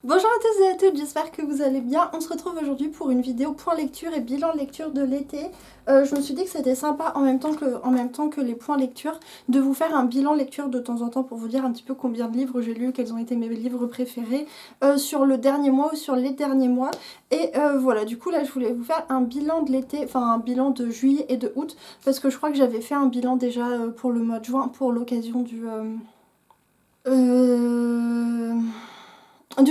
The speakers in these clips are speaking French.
Bonjour à tous et à toutes, j'espère que vous allez bien. On se retrouve aujourd'hui pour une vidéo point lecture et bilan lecture de l'été. Je me suis dit que c'était sympa en même temps que les points lecture de vous faire un bilan lecture de temps en temps pour vous dire un petit peu combien de livres j'ai lus, quels ont été mes livres préférés sur le dernier mois ou sur les derniers mois. Et voilà, du coup là je voulais vous faire un bilan de l'été, enfin un bilan de juillet et de août parce que je crois que j'avais fait un bilan déjà pour le mois de juin pour l'occasion du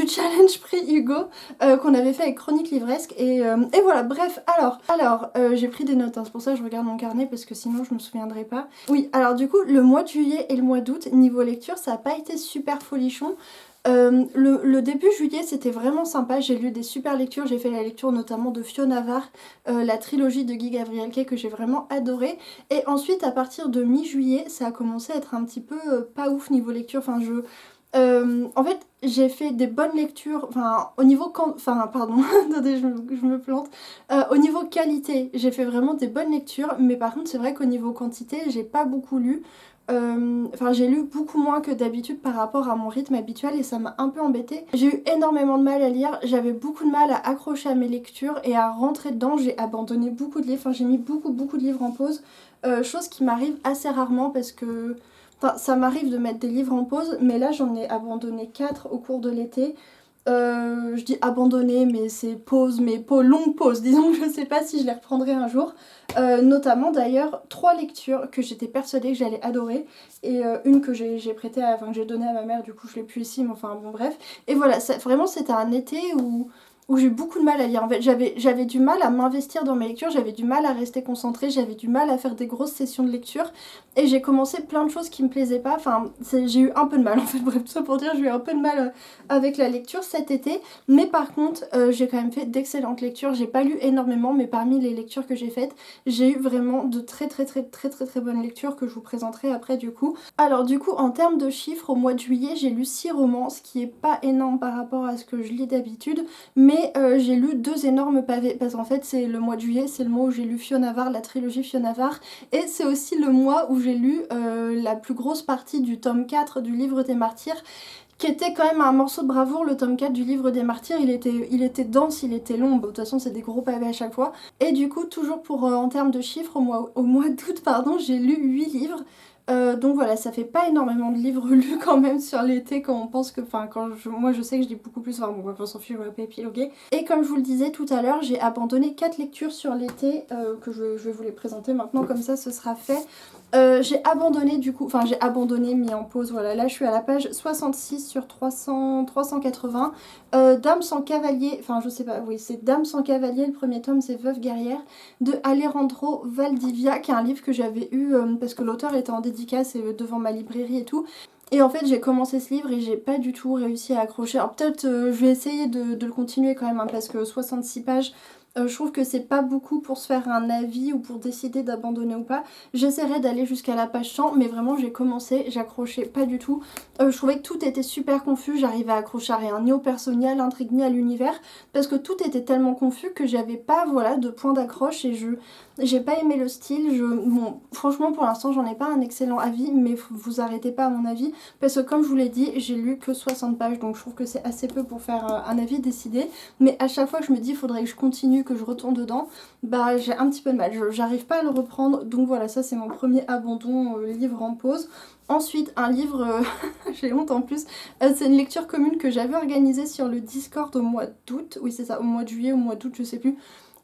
challenge prix Hugo qu'on avait fait avec Chronique Livresque et voilà, bref, alors j'ai pris des notes, hein, c'est pour ça que je regarde mon carnet parce que sinon je me souviendrai pas. Oui, alors du coup le mois de juillet et le mois d'août niveau lecture ça a pas été super folichon. Le début juillet c'était vraiment sympa, j'ai lu des super lectures, j'ai fait la lecture notamment de Fiona Var, la trilogie de Guy Gavrielke que j'ai vraiment adoré, et ensuite à partir de mi-juillet ça a commencé à être un petit peu pas ouf niveau lecture, enfin en fait, j'ai fait des bonnes lectures, enfin, au niveau... Enfin, pardon, attendez, je me plante. Au niveau qualité, j'ai fait vraiment des bonnes lectures, mais par contre, c'est vrai qu'au niveau quantité, j'ai pas beaucoup lu. Enfin, j'ai lu beaucoup moins que d'habitude par rapport à mon rythme habituel et ça m'a un peu embêtée. J'ai eu énormément de mal à lire, j'avais beaucoup de mal à accrocher à mes lectures et à rentrer dedans. J'ai abandonné beaucoup de livres, enfin, j'ai mis beaucoup de livres en pause, chose qui m'arrive assez rarement parce que... Enfin, ça m'arrive de mettre des livres en pause, mais là j'en ai abandonné 4 au cours de l'été. Je dis abandonné, mais c'est pause, mais longue pause, disons, je sais pas si je les reprendrai un jour. Notamment d'ailleurs 3 lectures que j'étais persuadée que j'allais adorer, et une que j'ai prêtée, enfin que j'ai donnée à ma mère, du coup je l'ai plus ici, mais enfin bon bref. Et voilà, vraiment c'était un été où j'ai eu beaucoup de mal à lire. En fait, j'avais du mal à m'investir dans mes lectures, j'avais du mal à rester concentrée, j'avais du mal à faire des grosses sessions de lecture. Et j'ai commencé plein de choses qui me plaisaient pas. Enfin, j'ai eu un peu de mal en fait. Bref, tout ça pour dire, j'ai eu un peu de mal avec la lecture cet été. Mais par contre, j'ai quand même fait d'excellentes lectures. J'ai pas lu énormément, mais parmi les lectures que j'ai faites, j'ai eu vraiment de très bonnes lectures que je vous présenterai après du coup. Alors du coup, en termes de chiffres, au mois de juillet, j'ai lu 6 romans, ce qui est pas énorme par rapport à ce que je lis d'habitude. Mais j'ai lu 2 énormes pavés, parce qu'en fait c'est le mois de juillet, c'est le mois où j'ai lu Fiona Var, la trilogie Fiona Var, et c'est aussi le mois où j'ai lu la plus grosse partie du tome 4 du livre des martyrs, qui était quand même un morceau de bravoure. Le tome 4 du livre des martyrs, il était dense, il était long, bon, de toute façon c'est des gros pavés à chaque fois. Et du coup, toujours pour en termes de chiffres, au mois d'août, pardon, j'ai lu 8 livres. Donc voilà, ça fait pas énormément de livres lus quand même sur l'été quand on pense que... Enfin, moi je sais que je lis beaucoup plus, enfin bon, on s'en fiche, on va pas épiloguer. Et comme je vous le disais tout à l'heure, j'ai abandonné 4 lectures sur l'été, que je vais vous les présenter maintenant, comme ça ce sera fait. J'ai abandonné du coup, enfin j'ai abandonné, mis en pause, voilà, là je suis à la page 66 sur 380. Dame sans cavalier, enfin je sais pas, oui c'est Dame sans cavalier, le premier tome c'est Veuve guerrière, de Alejandro Valdivia, qui est un livre que j'avais eu parce que l'auteur était en dédicace et, devant ma librairie et tout. Et en fait j'ai commencé ce livre et j'ai pas du tout réussi à accrocher. Alors peut-être je vais essayer de le continuer quand même, hein, parce que 66 pages... je trouve que c'est pas beaucoup pour se faire un avis ou pour décider d'abandonner ou pas. J'essaierai d'aller jusqu'à la page 100, mais vraiment j'ai commencé, j'accrochais pas du tout. Je trouvais que tout était super confus, j'arrivais à accrocher à rien, ni au perso, ni à l'intrigue, ni à l'univers, parce que tout était tellement confus que j'avais pas, voilà, de point d'accroche, et j'ai pas aimé le style. Bon, franchement pour l'instant j'en ai pas un excellent avis, mais vous arrêtez pas à mon avis, parce que comme je vous l'ai dit, j'ai lu que 60 pages, donc je trouve que c'est assez peu pour faire un avis décidé. Mais à chaque fois que je me dis il faudrait que je continue, que je retourne dedans, bah j'ai un petit peu de mal, j'arrive pas à le reprendre. Donc voilà, ça c'est mon premier abandon, livre en pause. Ensuite un livre, j'ai honte en plus, c'est une lecture commune que j'avais organisée sur le Discord au mois d'août, oui c'est ça, au mois de juillet, au mois d'août je sais plus,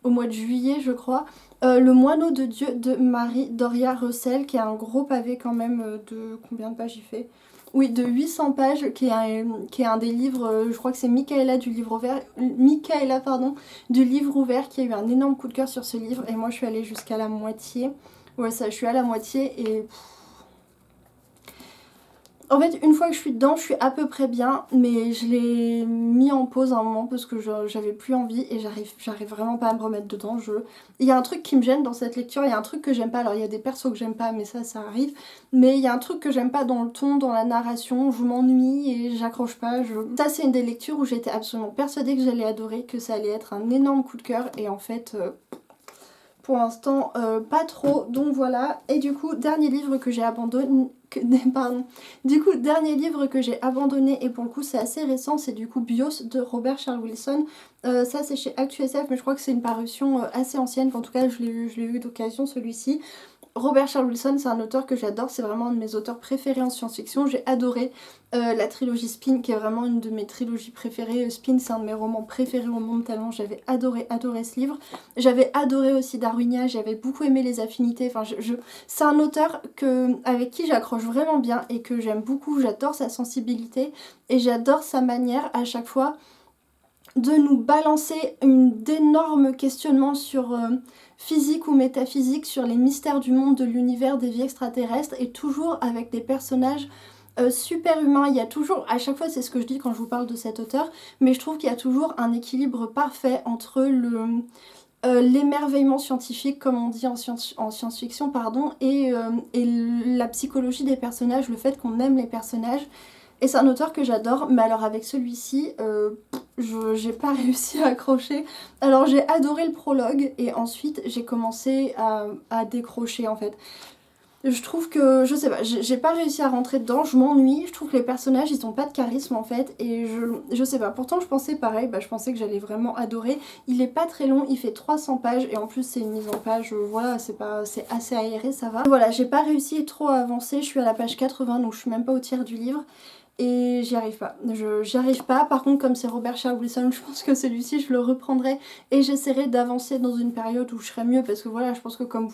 au mois de juillet je crois. Le Moineau de Dieu de Marie Doria Russell, qui est un gros pavé quand même, de combien de pages il fait? Oui, de 800 pages, qui est un des livres, je crois que c'est Michaela du livre ouvert, Michaela pardon, du livre ouvert, qui a eu un énorme coup de cœur sur ce livre, et moi je suis allée jusqu'à la moitié. Ouais ça, je suis à la moitié et... En fait, une fois que je suis dedans, je suis à peu près bien, mais je l'ai mis en pause un moment parce que j'avais plus envie et j'arrive vraiment pas à me remettre dedans. Il y a un truc qui me gêne dans cette lecture, il y a un truc que j'aime pas. Alors il y a des persos que j'aime pas, mais ça arrive. Mais il y a un truc que j'aime pas dans le ton, dans la narration, je m'ennuie et j'accroche pas. Ça c'est une des lectures où j'étais absolument persuadée que j'allais adorer, que ça allait être un énorme coup de cœur, et en fait... pour l'instant pas trop, donc voilà. Et du coup dernier livre que j'ai abandonné, pardon, du coup dernier livre que j'ai abandonné, et pour le coup c'est assez récent, c'est du coup Bios de Robert Charles Wilson. Ça c'est chez ActuSF, mais je crois que c'est une parution assez ancienne, en tout cas je l'ai eu d'occasion celui-ci. Robert Charles Wilson, c'est un auteur que j'adore, c'est vraiment un de mes auteurs préférés en science-fiction. J'ai adoré la trilogie Spin, qui est vraiment une de mes trilogies préférées. Spin, c'est un de mes romans préférés au monde, tellement j'avais adoré ce livre. J'avais adoré aussi Darwinia, j'avais beaucoup aimé Les Affinités. Enfin, c'est un auteur avec qui j'accroche vraiment bien et que j'aime beaucoup. J'adore sa sensibilité et j'adore sa manière à chaque fois de nous balancer d'énormes questionnements sur physique ou métaphysique, sur les mystères du monde, de l'univers, des vies extraterrestres, et toujours avec des personnages super humains. Il y a toujours, à chaque fois c'est ce que je dis quand je vous parle de cet auteur, mais je trouve qu'il y a toujours un équilibre parfait entre l'émerveillement scientifique, comme on dit en science-fiction, pardon, et la psychologie des personnages, le fait qu'on aime les personnages. Et c'est un auteur que j'adore, mais alors avec celui-ci, j'ai pas réussi à accrocher. Alors j'ai adoré le prologue, et ensuite j'ai commencé à décrocher en fait. Je trouve que, je sais pas, j'ai pas réussi à rentrer dedans, je m'ennuie, je trouve que les personnages ils ont pas de charisme en fait, et je sais pas, pourtant je pensais pareil, je pensais que j'allais vraiment adorer. Il est pas très long, il fait 300 pages, et en plus c'est une mise en page, voilà, c'est assez aéré, ça va. Voilà, j'ai pas réussi trop à avancer, je suis à la page 80, donc je suis même pas au tiers du livre. Et j'y arrive pas, j'y arrive pas. Par contre, comme c'est Robert Charles Wilson, je pense que celui-ci je le reprendrai et j'essaierai d'avancer dans une période où je serai mieux, parce que voilà, je pense que comme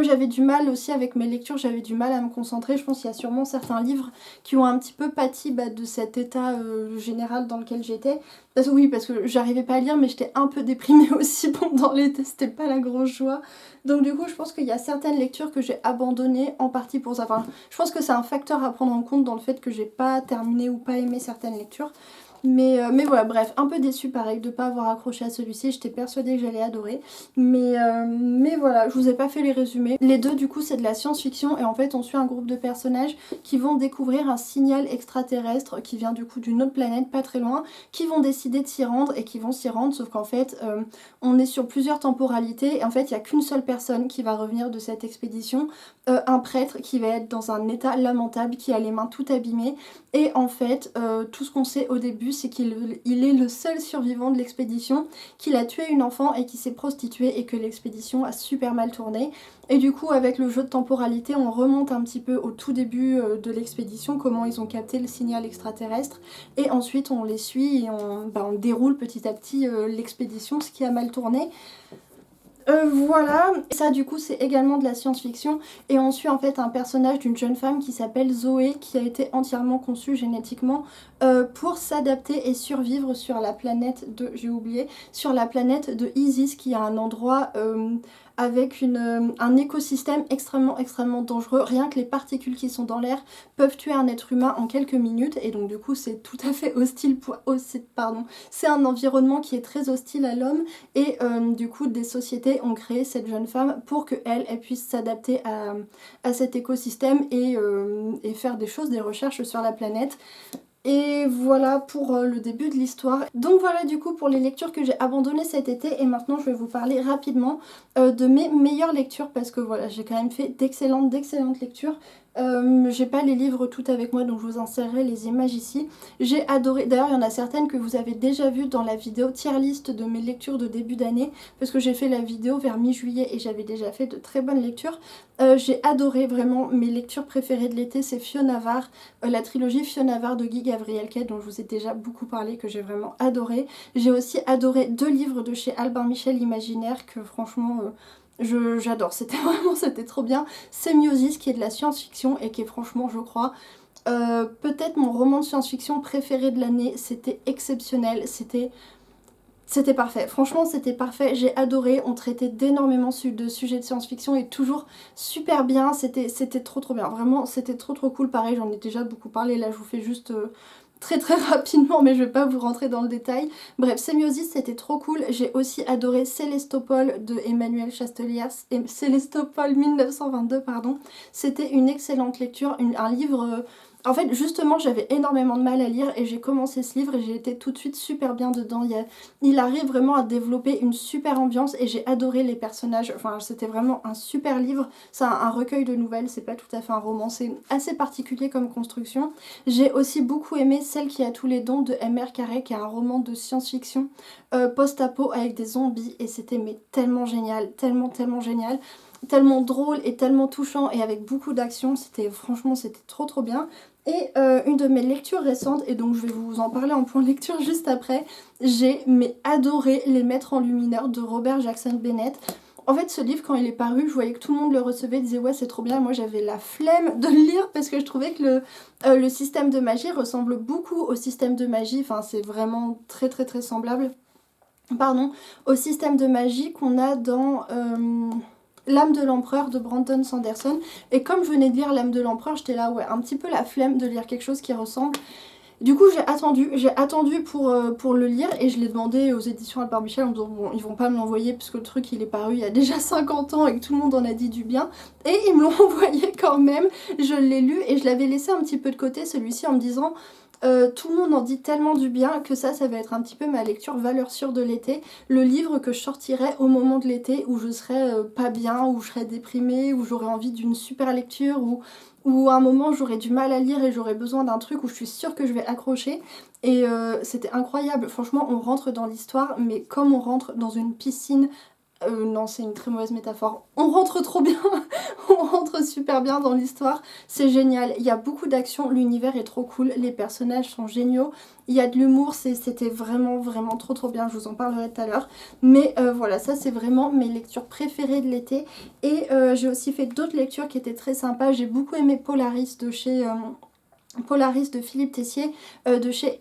j'avais du mal aussi avec mes lectures, j'avais du mal à me concentrer. Je pense qu'il y a sûrement certains livres qui ont un petit peu pâti de cet état général dans lequel j'étais. Parce que j'arrivais pas à lire, mais j'étais un peu déprimée aussi pendant l'été, c'était pas la grosse joie. Donc du coup je pense qu'il y a certaines lectures que j'ai abandonnées en partie pour ça. Enfin, je pense que c'est un facteur à prendre en compte dans le fait que j'ai pas terminé ou pas aimé certaines lectures. Mais voilà, bref, un peu déçue pareil de pas avoir accroché à celui-ci, j'étais persuadée que j'allais adorer. Mais voilà, je vous ai pas fait les résumés. Les deux du coup c'est de la science-fiction, et en fait on suit un groupe de personnages qui vont découvrir un signal extraterrestre qui vient du coup d'une autre planète pas très loin, qui vont décider de s'y rendre et qui vont s'y rendre, sauf qu'en fait on est sur plusieurs temporalités, et en fait il n'y a qu'une seule personne qui va revenir de cette expédition, un prêtre qui va être dans un état lamentable, qui a les mains tout abîmées, et en fait tout ce qu'on sait au début c'est qu'il est le seul survivant de l'expédition, qu'il a tué une enfant et qui s'est prostitué, et que l'expédition a super mal tourné. Et du coup avec le jeu de temporalité on remonte un petit peu au tout début de l'expédition, comment ils ont capté le signal extraterrestre, et ensuite on les suit et on déroule petit à petit l'expédition, ce qui a mal tourné. Voilà, ça du coup c'est également de la science-fiction, et on suit en fait un personnage d'une jeune femme qui s'appelle Zoé, qui a été entièrement conçue génétiquement pour s'adapter et survivre sur la planète j'ai oublié, sur la planète de Isis, qui est un endroit avec un écosystème extrêmement dangereux. Rien que les particules qui sont dans l'air peuvent tuer un être humain en quelques minutes, et donc du coup c'est tout à fait hostile c'est un environnement qui est très hostile à l'homme, et du coup des sociétés ont créé cette jeune femme pour qu'elle puisse s'adapter à cet écosystème et faire des recherches sur la planète. Et voilà pour le début de l'histoire. Donc voilà du coup pour les lectures que j'ai abandonnées cet été, et maintenant je vais vous parler rapidement de mes meilleures lectures, parce que voilà, j'ai quand même fait d'excellentes lectures. J'ai pas les livres tout avec moi, donc je vous insérerai les images ici. J'ai adoré, d'ailleurs il y en a certaines que vous avez déjà vues dans la vidéo tier list de mes lectures de début d'année, parce que j'ai fait la vidéo vers mi-juillet et j'avais déjà fait de très bonnes lectures. J'ai adoré, vraiment mes lectures préférées de l'été c'est Fiona Var, la trilogie Fiona Var de Guy Gabrielke, dont je vous ai déjà beaucoup parlé, que j'ai vraiment adoré. J'ai aussi adoré 2 livres de chez Albin Michel Imaginaire que franchement j'adore, c'était trop bien. Sémiosis, qui est de la science-fiction et qui est franchement je crois peut-être mon roman de science-fiction préféré de l'année. C'était exceptionnel, c'était parfait, franchement c'était parfait, j'ai adoré, on traitait d'énormément de sujets de science-fiction et toujours super bien, c'était trop bien, vraiment c'était trop cool. Pareil, j'en ai déjà beaucoup parlé, là je vous fais juste très rapidement, mais je vais pas vous rentrer dans le détail. Bref, Sémiosis c'était trop cool. J'ai aussi adoré Célestopol de Emmanuel Chasteliers, Célestopol 1922 pardon, c'était une excellente lecture, un livre En fait, justement, j'avais énormément de mal à lire et j'ai commencé ce livre et j'ai été tout de suite super bien dedans. Il arrive vraiment à développer une super ambiance et j'ai adoré les personnages. Enfin, c'était vraiment un super livre. C'est un recueil de nouvelles, c'est pas tout à fait un roman, c'est assez particulier comme construction. J'ai aussi beaucoup aimé Celle qui a tous les dons de M.R. Carré, qui est un roman de science-fiction post-apo avec des zombies et c'était mais tellement génial, tellement génial. Tellement drôle et tellement touchant et avec beaucoup d'action, franchement c'était trop bien. Et une de mes lectures récentes, et donc je vais vous en parler en point lecture juste après, j'ai adoré Les Maîtres enlumineurs de Robert Jackson Bennett. En fait ce livre quand il est paru, je voyais que tout le monde le recevait, disait ouais c'est trop bien, moi j'avais la flemme de le lire parce que je trouvais que le système de magie ressemble beaucoup au système de magie, enfin c'est vraiment très semblable, pardon, au système de magie qu'on a dans... L'âme de l'empereur de Brandon Sanderson. Et comme je venais de lire L'âme de l'empereur, j'étais là, ouais, un petit peu la flemme de lire quelque chose qui ressemble. Du coup, j'ai attendu pour le lire et je l'ai demandé aux éditions Albert Michel en me disant, bon, ils vont pas me l'envoyer parce que le truc il est paru il y a déjà 50 ans et que tout le monde en a dit du bien. Et ils me l'ont envoyé quand même. Je l'ai lu et je l'avais laissé un petit peu de côté celui-ci en me disant... tout le monde en dit tellement du bien que ça va être un petit peu ma lecture valeur sûre de l'été. Le livre que je sortirai au moment de l'été où je serai pas bien, où je serai déprimée, où j'aurai envie d'une super lecture, où à un moment j'aurai du mal à lire et j'aurai besoin d'un truc où je suis sûre que je vais accrocher. Et c'était incroyable, franchement on rentre dans l'histoire mais comme on rentre dans une piscine. Non, c'est une très mauvaise métaphore. On rentre trop bien, on rentre super bien dans l'histoire, c'est génial. Il y a beaucoup d'action, l'univers est trop cool, les personnages sont géniaux, il y a de l'humour, c'était vraiment trop bien, je vous en parlerai tout à l'heure. Mais voilà, ça c'est vraiment mes lectures préférées de l'été. Et j'ai aussi fait d'autres lectures qui étaient très sympas. J'ai beaucoup aimé Polaris de chez... Polaris de Philippe Tessier, de chez...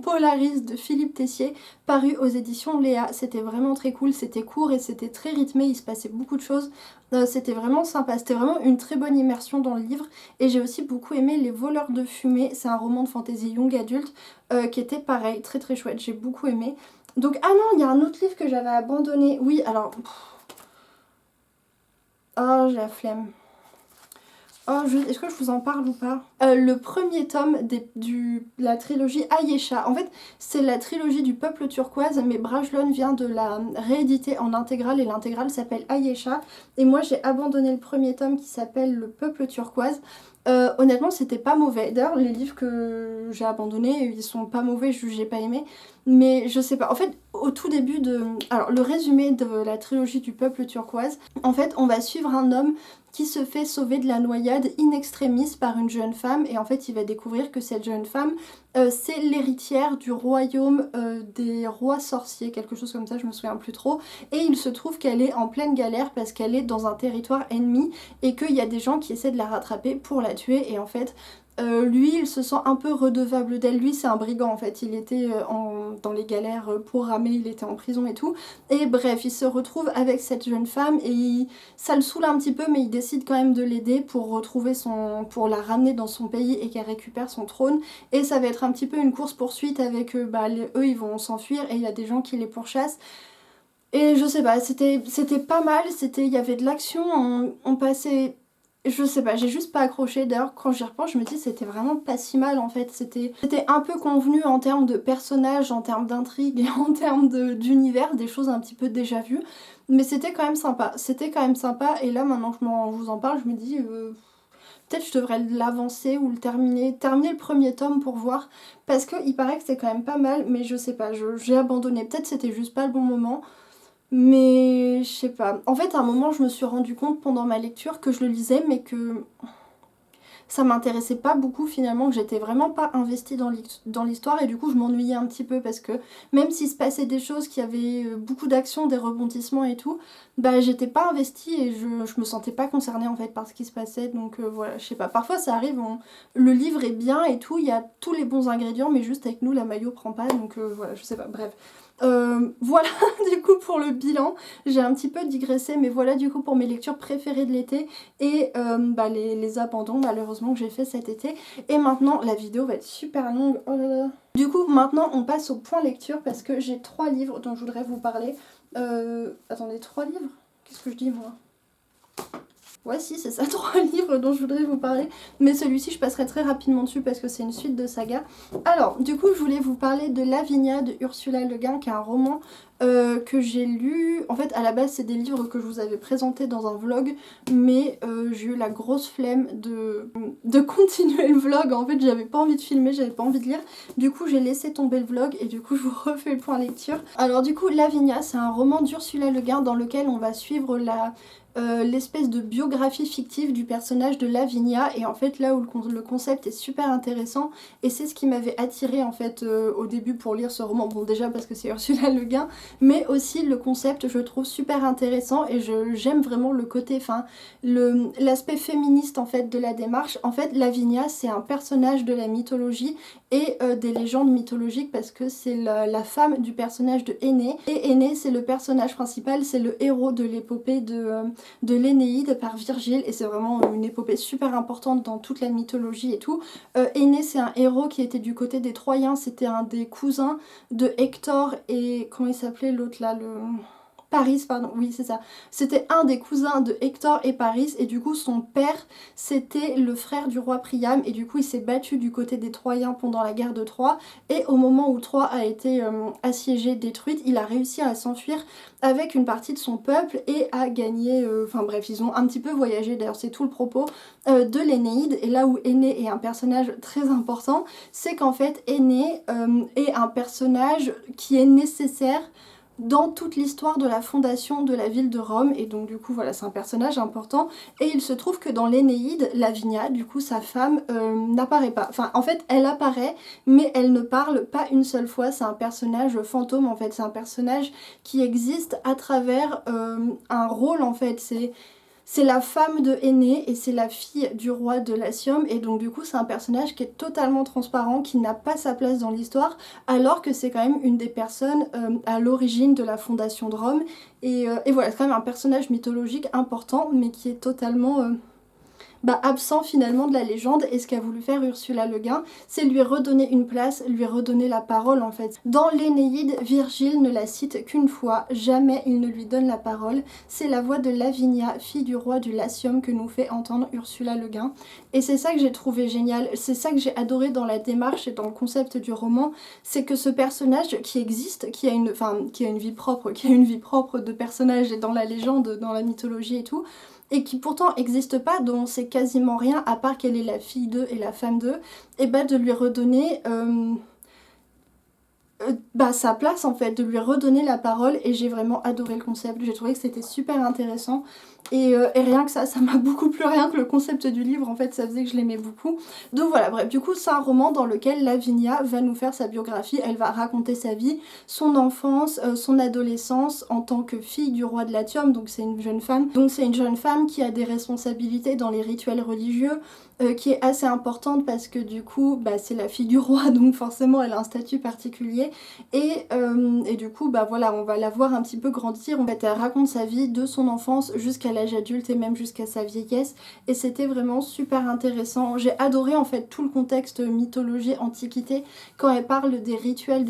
Polaris de Philippe Tessier, paru aux éditions Léa. C'était vraiment très cool, c'était court et c'était très rythmé, il se passait beaucoup de choses. C'était vraiment sympa, c'était vraiment une très bonne immersion dans le livre. Et j'ai aussi beaucoup aimé Les Voleurs de Fumée, c'est un roman de fantasy young adulte qui était pareil, très chouette, j'ai beaucoup aimé. Donc, ah non, il y a un autre livre que j'avais abandonné. Oui, alors... Oh, j'ai la flemme. Oh, est-ce que je vous en parle ou pas? Le premier tome de la trilogie Ayesha. En fait, c'est la trilogie du peuple turquoise, mais Brajlon vient de la rééditer en intégrale et l'intégrale s'appelle Ayesha. Et moi, j'ai abandonné le premier tome qui s'appelle Le peuple turquoise. Honnêtement, c'était pas mauvais. D'ailleurs, les livres que j'ai abandonnés, ils sont pas mauvais, j'ai pas aimé. Mais je sais pas. En fait, au tout début de... Alors, le résumé de la trilogie du peuple turquoise, en fait, on va suivre un homme qui se fait sauver de la noyade in extremis par une jeune femme et en fait il va découvrir que cette jeune femme c'est l'héritière du royaume des rois sorciers, quelque chose comme ça, je me souviens plus trop, et il se trouve qu'elle est en pleine galère parce qu'elle est dans un territoire ennemi et qu'il y a des gens qui essaient de la rattraper pour la tuer et en fait lui il se sent un peu redevable d'elle, lui c'est un brigand en fait, il était dans les galères pour ramer, il était en prison et tout, et bref il se retrouve avec cette jeune femme et ça le saoule un petit peu mais il décide quand même de l'aider pour pour la ramener dans son pays et qu'elle récupère son trône, et ça va être un petit peu une course poursuite avec eux, eux ils vont s'enfuir et il y a des gens qui les pourchassent. Et je sais pas, c'était pas mal, il y avait de l'action, on passait... Je sais pas, j'ai juste pas accroché. D'ailleurs, quand j'y repense, je me dis c'était vraiment pas si mal en fait. C'était un peu convenu en termes de personnages, en termes d'intrigue et en termes d'univers, des choses un petit peu déjà vues. Mais c'était quand même sympa. C'était quand même sympa. Et là, maintenant que je vous en parle, je me dis peut-être je devrais l'avancer ou le terminer. Terminer le premier tome pour voir. Parce qu'il paraît que c'est quand même pas mal. Mais je sais pas, j'ai abandonné. Peut-être c'était juste pas le bon moment. Mais je sais pas. En fait, à un moment, je me suis rendu compte pendant ma lecture que je le lisais, mais que ça m'intéressait pas beaucoup finalement, que j'étais vraiment pas investie dans l'histoire et du coup je m'ennuyais un petit peu parce que même s'il se passait des choses, qui avaient beaucoup d'action, des rebondissements et tout, bah j'étais pas investie et je me sentais pas concernée en fait par ce qui se passait, donc voilà, je sais pas, parfois ça arrive, le livre est bien et tout, il y a tous les bons ingrédients mais juste avec nous la maillot prend pas, donc voilà, je sais pas, bref. Voilà du coup pour le bilan, j'ai un petit peu digressé mais voilà du coup pour mes lectures préférées de l'été et les abandons malheureusement que j'ai fait cet été. Et maintenant la vidéo va être super longue, oh là là. Du coup maintenant on passe au point lecture parce que j'ai 3 livres dont je voudrais vous parler. Attendez, 3 livres? Qu'est-ce que je dis moi? Ouais, si, c'est ça, 3 livres dont je voudrais vous parler. Mais celui-ci, je passerai très rapidement dessus parce que c'est une suite de saga. Alors, du coup, je voulais vous parler de Lavinia de Ursula Le Guin, qui est un roman que j'ai lu. En fait, à la base, c'est des livres que je vous avais présentés dans un vlog, mais j'ai eu la grosse flemme de continuer le vlog. En fait, j'avais pas envie de filmer, j'avais pas envie de lire. Du coup, j'ai laissé tomber le vlog et du coup, je vous refais le point lecture. Alors, du coup, Lavinia, c'est un roman d'Ursula Le Guin dans lequel on va suivre l'espèce de biographie fictive du personnage de Lavinia, et en fait là où le concept est super intéressant, et c'est ce qui m'avait attiré en fait au début pour lire ce roman, bon déjà parce que c'est Ursula Le Guin, mais aussi le concept je trouve super intéressant, et j'aime vraiment le côté, enfin l'aspect féministe en fait de la démarche. En fait Lavinia c'est un personnage de la mythologie et des légendes mythologiques, parce que c'est la femme du personnage de Énée, et Énée c'est le personnage principal, c'est le héros de l'épopée de l'Énéide par Virgile, et c'est vraiment une épopée super importante dans toute la mythologie et tout. Énée c'est un héros qui était du côté des Troyens, c'était un des cousins de Hector et comment il s'appelait l'autre là, le... Paris, pardon, oui c'est ça. C'était un des cousins de Hector et Paris, et du coup son père c'était le frère du roi Priam, et du coup il s'est battu du côté des Troyens pendant la guerre de Troie, et au moment où Troie a été assiégée, détruite, il a réussi à s'enfuir avec une partie de son peuple et à gagner, enfin bref, ils ont un petit peu voyagé, d'ailleurs c'est tout le propos de l'Énéide. Et là où Énée est un personnage très important, c'est qu'en fait Énée est un personnage qui est nécessaire dans toute l'histoire de la fondation de la ville de Rome, et donc du coup voilà, c'est un personnage important. Et il se trouve que dans l'Énéide, Lavinia, du coup sa femme, n'apparaît pas, enfin en fait elle apparaît mais elle ne parle pas une seule fois, c'est un personnage fantôme en fait, c'est un personnage qui existe à travers un rôle en fait, c'est la femme de Énée et c'est la fille du roi de Latium, et donc du coup c'est un personnage qui est totalement transparent, qui n'a pas sa place dans l'histoire, alors que c'est quand même une des personnes à l'origine de la fondation de Rome, et voilà, c'est quand même un personnage mythologique important mais qui est totalement absent finalement de la légende. Et ce qu'a voulu faire Ursula Le Guin, c'est lui redonner une place, lui redonner la parole en fait. Dans l'Énéide, Virgile ne la cite qu'une fois, jamais il ne lui donne la parole. C'est la voix de Lavinia, fille du roi du Latium, que nous fait entendre Ursula Le Guin. Et c'est ça que j'ai trouvé génial, c'est ça que j'ai adoré dans la démarche et dans le concept du roman, c'est que ce personnage qui existe, qui a une vie propre de personnage et dans la légende, dans la mythologie et tout, et qui pourtant n'existe pas, dont on sait quasiment rien à part qu'elle est la fille d'eux et la femme d'eux, et de lui redonner sa place en fait, de lui redonner la parole. Et j'ai vraiment adoré le concept, j'ai trouvé que c'était super intéressant, et rien que ça m'a beaucoup plu, rien que le concept du livre en fait ça faisait que je l'aimais beaucoup. Donc voilà, bref, du coup c'est un roman dans lequel Lavinia va nous faire sa biographie, elle va raconter sa vie, son enfance, son adolescence en tant que fille du roi de Latium, donc c'est une jeune femme qui a des responsabilités dans les rituels religieux, qui est assez importante parce que du coup c'est la fille du roi, donc forcément elle a un statut particulier, et du coup voilà, on va la voir un petit peu grandir. En fait elle raconte sa vie de son enfance jusqu'à l'âge adulte et même jusqu'à sa vieillesse, et c'était vraiment super intéressant. J'ai adoré en fait tout le contexte mythologie, antiquité, quand elle parle des rituels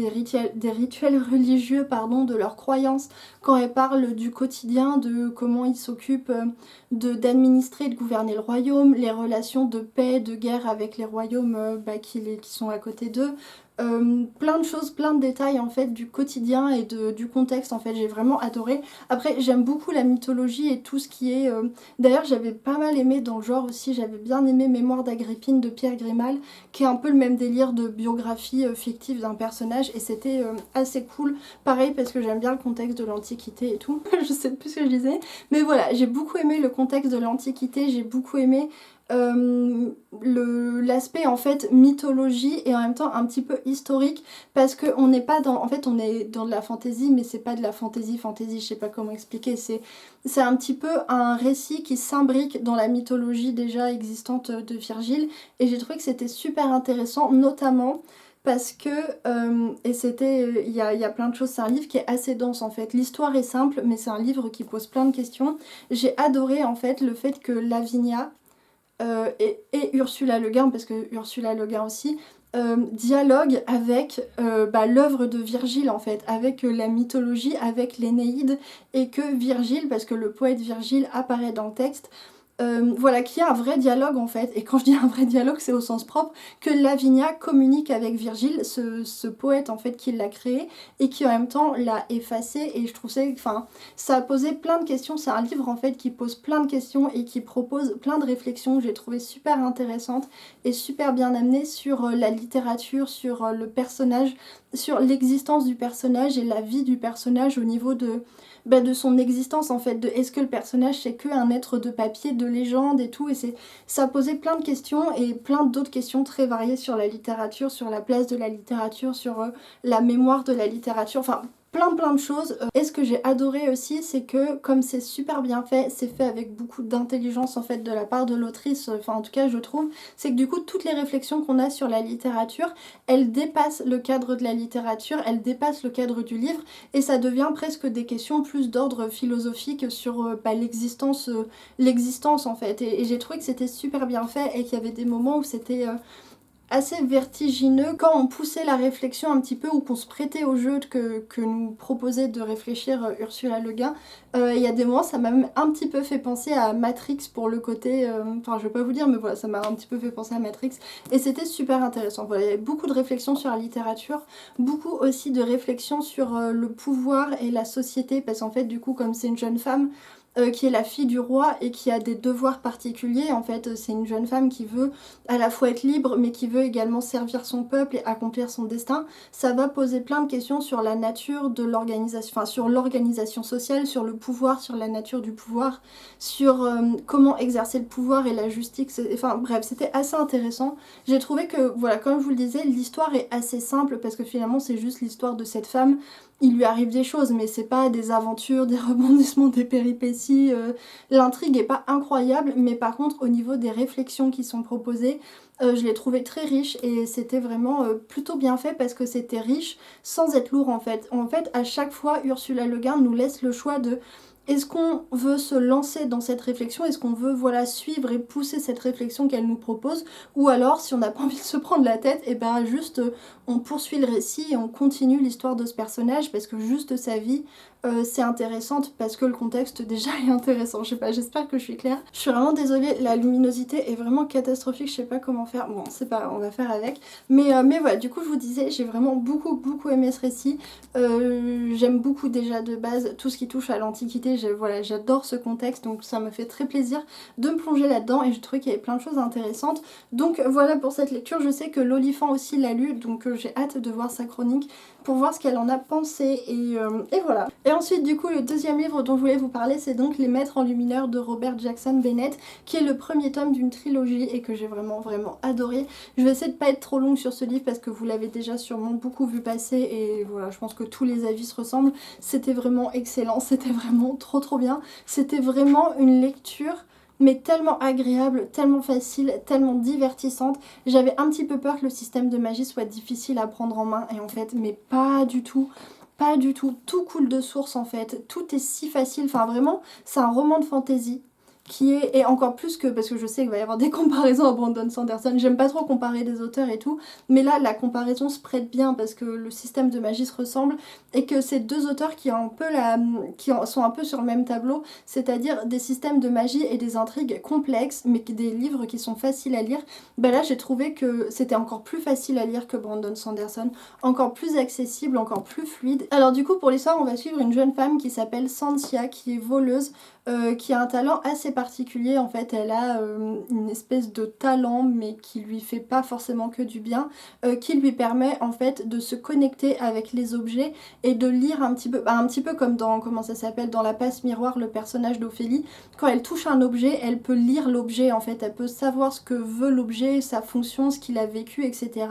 religieux, pardon, de leurs croyances, quand elle parle du quotidien, de comment ils s'occupent d'administrer et de gouverner le royaume, les relations de paix, de guerre avec les royaumes qui sont à côté d'eux. Plein de choses, plein de détails en fait du quotidien et du contexte, en fait j'ai vraiment adoré. Après j'aime beaucoup la mythologie et tout ce qui est... D'ailleurs j'avais pas mal aimé dans le genre aussi, j'avais bien aimé Mémoire d'Agrippine de Pierre Grimald, qui est un peu le même délire de biographie fictive d'un personnage, et c'était assez cool. Pareil parce que j'aime bien le contexte de l'Antiquité et tout, je sais plus ce que je disais, mais voilà, j'ai beaucoup aimé le contexte de l'Antiquité, j'ai beaucoup aimé l'aspect en fait mythologie et en même temps un petit peu historique, parce qu'on n'est pas dans... En fait on est dans de la fantaisie, mais c'est pas de la fantaisie, je sais pas comment expliquer, c'est un petit peu un récit qui s'imbrique dans la mythologie déjà existante de Virgile, et j'ai trouvé que c'était super intéressant, notamment parce que, et c'était, il y a plein de choses, c'est un livre qui est assez dense en fait, l'histoire est simple mais c'est un livre qui pose plein de questions. J'ai adoré en fait le fait que Lavinia et Ursula Le Guin, parce que Ursula Le Guin aussi, dialogue avec l'œuvre de Virgile en fait, avec la mythologie, avec l'Énéide, et que Virgile, parce que le poète Virgile apparaît dans le texte, voilà, qu'il y a un vrai dialogue en fait, et quand je dis un vrai dialogue c'est au sens propre, que Lavinia communique avec Virgile, ce poète en fait qui l'a créé et qui en même temps l'a effacé, et je trouve ça, enfin, ça a posé plein de questions, c'est un livre en fait qui pose plein de questions et qui propose plein de réflexions que j'ai trouvé super intéressantes et super bien amenées sur la littérature, sur le personnage, sur l'existence du personnage et la vie du personnage au niveau de son existence en fait, de est-ce que le personnage c'est que un être de papier, de légende et tout, et ça posait plein de questions et plein d'autres questions très variées sur la littérature, sur la place de la littérature, sur la mémoire de la littérature, enfin plein de choses. Et ce que j'ai adoré aussi, c'est que comme c'est super bien fait, c'est fait avec beaucoup d'intelligence en fait de la part de l'autrice, enfin en tout cas je trouve, c'est que du coup toutes les réflexions qu'on a sur la littérature, elles dépassent le cadre de la littérature, elles dépassent le cadre du livre, et ça devient presque des questions plus d'ordre philosophique sur l'existence en fait. Et j'ai trouvé que c'était super bien fait et qu'il y avait des moments où c'était assez vertigineux quand on poussait la réflexion un petit peu ou qu'on se prêtait au jeu que nous proposait de réfléchir Ursula Le Guin. Il y a des moments ça m'a même un petit peu fait penser à Matrix pour le côté, enfin je vais pas vous dire mais voilà, ça m'a un petit peu fait penser à Matrix et c'était super intéressant. Voilà, il y avait beaucoup de réflexions sur la littérature, beaucoup aussi de réflexions sur le pouvoir et la société, parce qu'en fait du coup comme c'est une jeune femme qui est la fille du roi et qui a des devoirs particuliers. En fait, c'est une jeune femme qui veut à la fois être libre, mais qui veut également servir son peuple et accomplir son destin. Ça va poser plein de questions sur la nature de l'organisation, enfin sur l'organisation sociale, sur le pouvoir, sur la nature du pouvoir, sur comment exercer le pouvoir et la justice. Enfin bref, c'était assez intéressant. J'ai trouvé que, voilà, comme je vous le disais, l'histoire est assez simple parce que finalement c'est juste l'histoire de cette femme. Il lui arrive des choses, mais c'est pas des aventures, des rebondissements, des péripéties. L'intrigue est pas incroyable, mais par contre, au niveau des réflexions qui sont proposées, je l'ai trouvé très riche et c'était vraiment plutôt bien fait parce que c'était riche sans être lourd en fait. En fait, à chaque fois, Ursula Le Guin nous laisse le choix de est-ce qu'on veut se lancer dans cette réflexion, est-ce qu'on veut voilà suivre et pousser cette réflexion qu'elle nous propose, ou alors si on n'a pas envie de se prendre la tête, et ben juste on poursuit le récit et on continue l'histoire de ce personnage parce que juste sa vie c'est intéressante parce que le contexte déjà est intéressant. Je sais pas, j'espère que je suis claire. Je suis vraiment désolée, la luminosité est vraiment catastrophique, je sais pas comment faire. Bon, c'est pas, on va faire avec. Mais voilà, du coup je vous disais, j'ai vraiment beaucoup aimé ce récit. J'aime beaucoup déjà de base tout ce qui touche à l'Antiquité. Voilà, j'adore ce contexte, donc ça me fait très plaisir de me plonger là-dedans et je trouvais qu'il y avait plein de choses intéressantes. Donc voilà pour cette lecture. Je sais que l'Olifant aussi l'a lu, donc j'ai hâte de voir sa chronique pour voir ce qu'elle en a pensé et voilà. Et ensuite du coup le deuxième livre dont je voulais vous parler, c'est donc Les Maîtres enlumineurs de Robert Jackson Bennett, qui est le premier tome d'une trilogie et que j'ai vraiment adoré. Je vais essayer de pas être trop longue sur ce livre parce que vous l'avez déjà sûrement beaucoup vu passer et voilà, je pense que tous les avis se ressemblent. C'était vraiment excellent, c'était vraiment trop bien. C'était vraiment une lecture mais tellement agréable, tellement facile, tellement divertissante. J'avais un petit peu peur que le système de magie soit difficile à prendre en main et en fait, mais pas du tout. Pas du tout, tout coule de source en fait, tout est si facile, enfin vraiment, c'est un roman de fantasy qui est, et encore plus que, parce que je sais qu'il va y avoir des comparaisons à Brandon Sanderson, j'aime pas trop comparer des auteurs et tout, mais là la comparaison se prête bien parce que le système de magie se ressemble et que c'est deux auteurs qui, sont un peu sur le même tableau, c'est-à-dire des systèmes de magie et des intrigues complexes, mais des livres qui sont faciles à lire. Bah là j'ai trouvé que c'était encore plus facile à lire que Brandon Sanderson, encore plus accessible, encore plus fluide. Alors du coup pour l'histoire on va suivre une jeune femme qui s'appelle Cynthia, qui est voleuse, qui a un talent assez particulier. En fait elle a une espèce de talent mais qui lui fait pas forcément que du bien, qui lui permet en fait de se connecter avec les objets et de lire un petit peu comme dans, comment ça s'appelle, dans La Passe Miroir, le personnage d'Ophélie. Quand elle touche un objet, elle peut lire l'objet en fait, elle peut savoir ce que veut l'objet, sa fonction, ce qu'il a vécu, etc.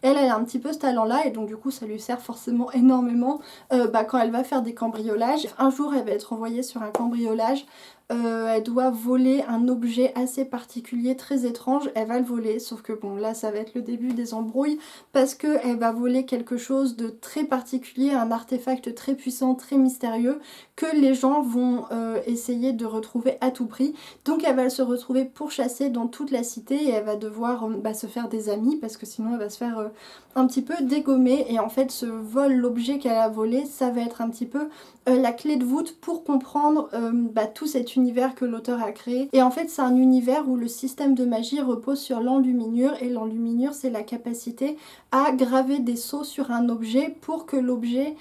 Elle a un petit peu ce talent là et donc du coup ça lui sert forcément énormément quand elle va faire des cambriolages. Un jour elle va être envoyée sur un cambriolage. Elle doit voler un objet assez particulier, très étrange, elle va le voler, sauf que bon là ça va être le début des embrouilles parce qu'elle va voler quelque chose de très particulier, un artefact très puissant, très mystérieux que les gens vont essayer de retrouver à tout prix. Donc elle va se retrouver pourchassée dans toute la cité et elle va devoir se faire des amis parce que sinon elle va se faire un petit peu dégommé et en fait ce vol, l'objet qu'elle a volé, ça va être un petit peu la clé de voûte pour comprendre tout cet univers que l'auteur a créé. Et en fait c'est un univers où le système de magie repose sur l'enluminure et l'enluminure c'est la capacité à graver des sceaux sur un objet pour que l'objet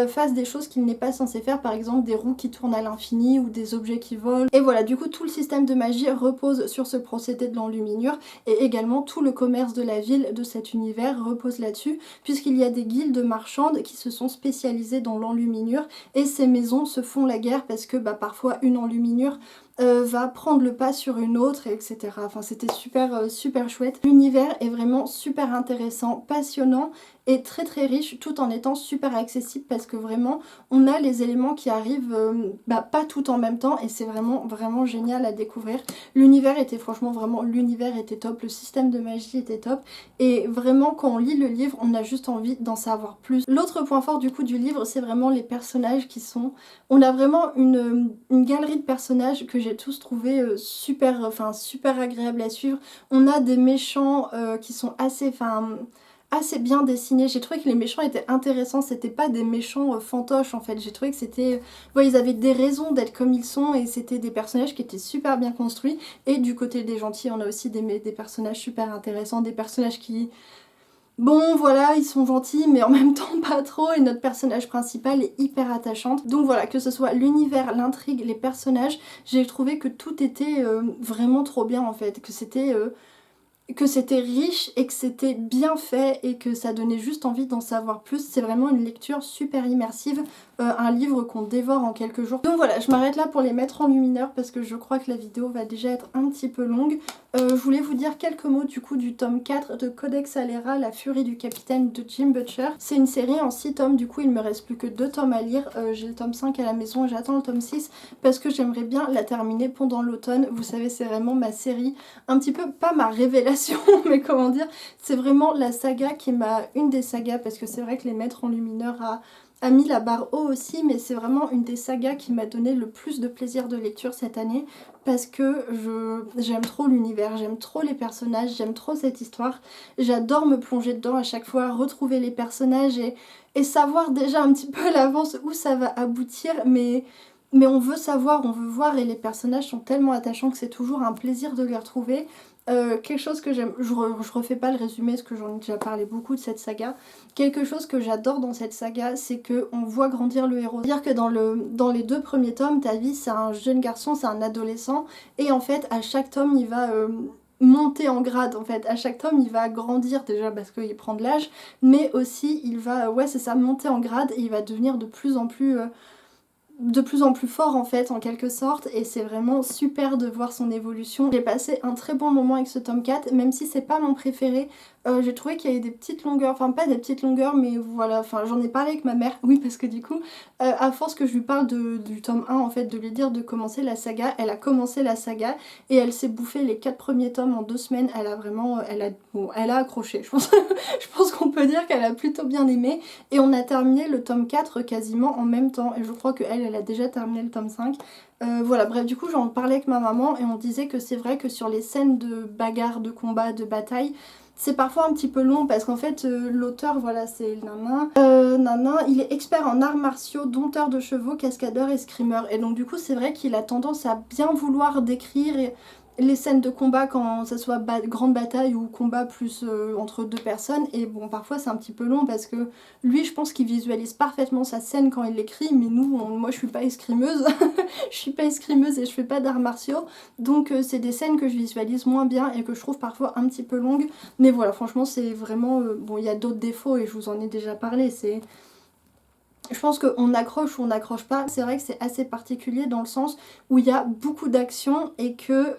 fasse des choses qu'il n'est pas censé faire, par exemple des roues qui tournent à l'infini ou des objets qui volent. Et voilà, du coup tout le système de magie repose sur ce procédé de l'enluminure et également tout le commerce de la ville de cet univers repose là-dessus puisqu'il y a des guildes marchandes qui se sont spécialisées dans l'enluminure et ces maisons se font la guerre parce que parfois une enluminure va prendre le pas sur une autre, etc. Enfin c'était super chouette. L'univers est vraiment super intéressant, passionnant et très riche tout en étant super accessible parce que vraiment on a les éléments qui arrivent pas tout en même temps et c'est vraiment génial à découvrir. L'univers était l'univers était top, le système de magie était top et vraiment quand on lit le livre on a juste envie d'en savoir plus. L'autre point fort du coup du livre c'est vraiment les personnages qui sont... On a vraiment une galerie de personnages que j'ai tous trouvé super agréable à suivre. On a des méchants qui sont assez bien dessinés. J'ai trouvé que les méchants étaient intéressants, c'était pas des méchants fantoches en fait. J'ai trouvé que c'était... ils avaient des raisons d'être comme ils sont et c'était des personnages qui étaient super bien construits. Et du côté des gentils, on a aussi des personnages super intéressants, des personnages qui... Bon voilà, ils sont gentils mais en même temps pas trop et notre personnage principal est hyper attachante. Donc voilà, que ce soit l'univers, l'intrigue, les personnages, j'ai trouvé que tout était vraiment trop bien en fait, que c'était riche et que c'était bien fait et que ça donnait juste envie d'en savoir plus. C'est vraiment une lecture super immersive, un livre qu'on dévore en quelques jours. Donc voilà, je m'arrête là pour les mettre en lumineur parce que je crois que la vidéo va déjà être un petit peu longue. Je voulais vous dire quelques mots du coup du tome 4 de Codex Alera, La Furie du Capitaine de Jim Butcher. C'est une série en 6 tomes, du coup il me reste plus que 2 tomes à lire. J'ai le tome 5 à la maison et j'attends le tome 6 parce que j'aimerais bien la terminer pendant l'automne. Vous savez, c'est vraiment ma série, un petit peu, pas ma révélation, mais comment dire, c'est vraiment la saga qui m'a... une des sagas, parce que c'est vrai que les mettre en lumineur a mis la barre haut aussi, mais c'est vraiment une des sagas qui m'a donné le plus de plaisir de lecture cette année parce que j'aime trop l'univers, j'aime trop les personnages, j'aime trop cette histoire, j'adore me plonger dedans à chaque fois, retrouver les personnages et savoir déjà un petit peu à l'avance où ça va aboutir, mais on veut savoir, on veut voir et les personnages sont tellement attachants que c'est toujours un plaisir de les retrouver. Quelque chose que j'aime, je refais pas le résumé parce que j'en ai déjà parlé beaucoup de cette saga. Quelque chose que j'adore dans cette saga, c'est qu'on voit grandir le héros. C'est-à-dire que dans les 2 premiers tomes, Tavis c'est un jeune garçon, c'est un adolescent, et en fait à chaque tome il va monter en grade en fait. À chaque tome il va grandir déjà parce qu'il prend de l'âge, mais aussi il va, monter en grade et il va devenir de plus en plus fort en fait en quelque sorte et c'est vraiment super de voir son évolution. J'ai passé un très bon moment avec ce tome 4 même si c'est pas mon préféré. J'ai trouvé qu'il y avait des petites longueurs, enfin pas des petites longueurs mais voilà, enfin j'en ai parlé avec ma mère, oui parce que du coup à force que je lui parle du tome 1 en fait, de lui dire de commencer la saga, elle a commencé la saga et elle s'est bouffé les 4 premiers tomes en 2 semaines, elle a vraiment, elle a accroché, je pense, je pense qu'on peut dire qu'elle a plutôt bien aimé et on a terminé le tome 4 quasiment en même temps et je crois qu'elle a déjà terminé le tome 5. Voilà, bref, du coup j'en parlais avec ma maman et on disait que c'est vrai que sur les scènes de bagarre, de combat, de bataille, c'est parfois un petit peu long parce qu'en fait l'auteur, voilà, c'est Nanin, il est expert en arts martiaux, dompteur de chevaux, cascadeur et screamer et donc du coup c'est vrai qu'il a tendance à bien vouloir décrire les scènes de combat quand ça soit grande bataille ou combat plus entre 2 personnes et bon parfois c'est un petit peu long parce que lui je pense qu'il visualise parfaitement sa scène quand il l'écrit mais moi je suis pas escrimeuse je suis pas escrimeuse et je fais pas d'arts martiaux donc c'est des scènes que je visualise moins bien et que je trouve parfois un petit peu longues mais voilà franchement c'est vraiment bon il y a d'autres défauts et je vous en ai déjà parlé, je pense qu'on accroche ou on n'accroche pas. C'est vrai que c'est assez particulier dans le sens où il y a beaucoup d'action et que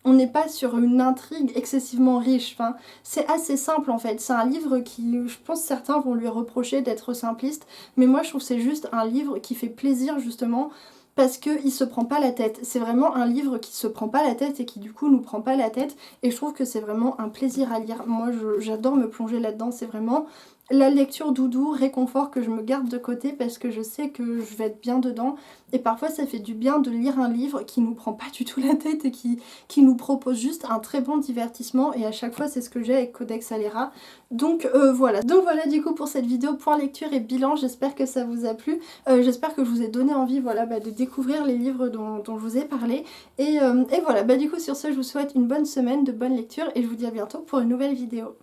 on n'est pas sur une intrigue excessivement riche. Enfin, c'est assez simple en fait. C'est un livre qui, je pense certains vont lui reprocher d'être simpliste, mais moi je trouve que c'est juste un livre qui fait plaisir justement parce qu'il se prend pas la tête. C'est vraiment un livre qui se prend pas la tête et qui du coup nous prend pas la tête et je trouve que c'est vraiment un plaisir à lire. Moi j'adore me plonger là-dedans, c'est vraiment la lecture doudou, réconfort que je me garde de côté parce que je sais que je vais être bien dedans. Et parfois ça fait du bien de lire un livre qui nous prend pas du tout la tête et qui nous propose juste un très bon divertissement. Et à chaque fois c'est ce que j'ai avec Codex Alera. Donc voilà. Donc voilà du coup pour cette vidéo point lecture et bilan. J'espère que ça vous a plu. J'espère que je vous ai donné envie voilà, de découvrir les livres dont je vous ai parlé. Et voilà, du coup sur ce je vous souhaite une bonne semaine, de bonnes lectures et je vous dis à bientôt pour une nouvelle vidéo.